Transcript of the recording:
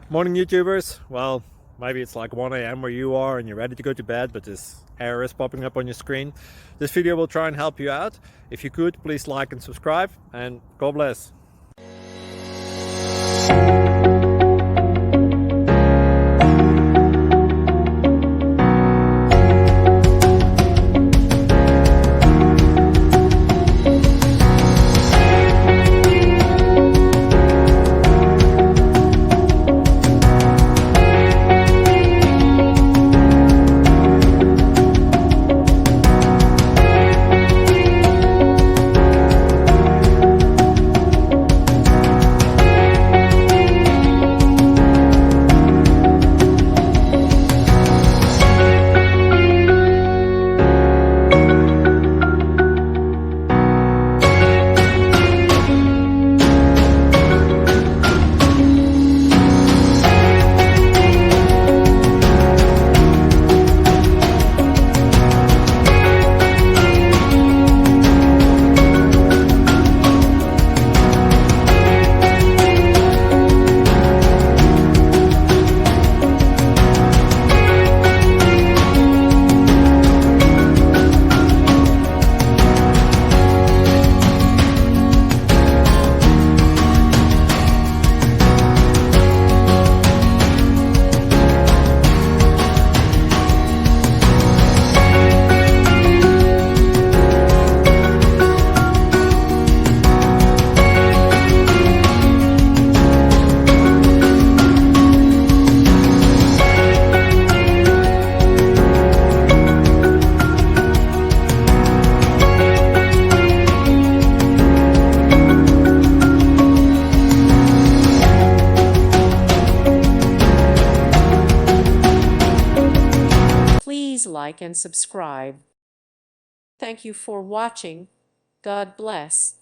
Morning YouTubers. Well, maybe it's like 1 a.m. where you are and you're ready to go to bed, but this error is popping up on your screen. This video will try and help you out. If you could, please like and subscribe, and God bless. Please like and subscribe. Thank you for watching. God bless.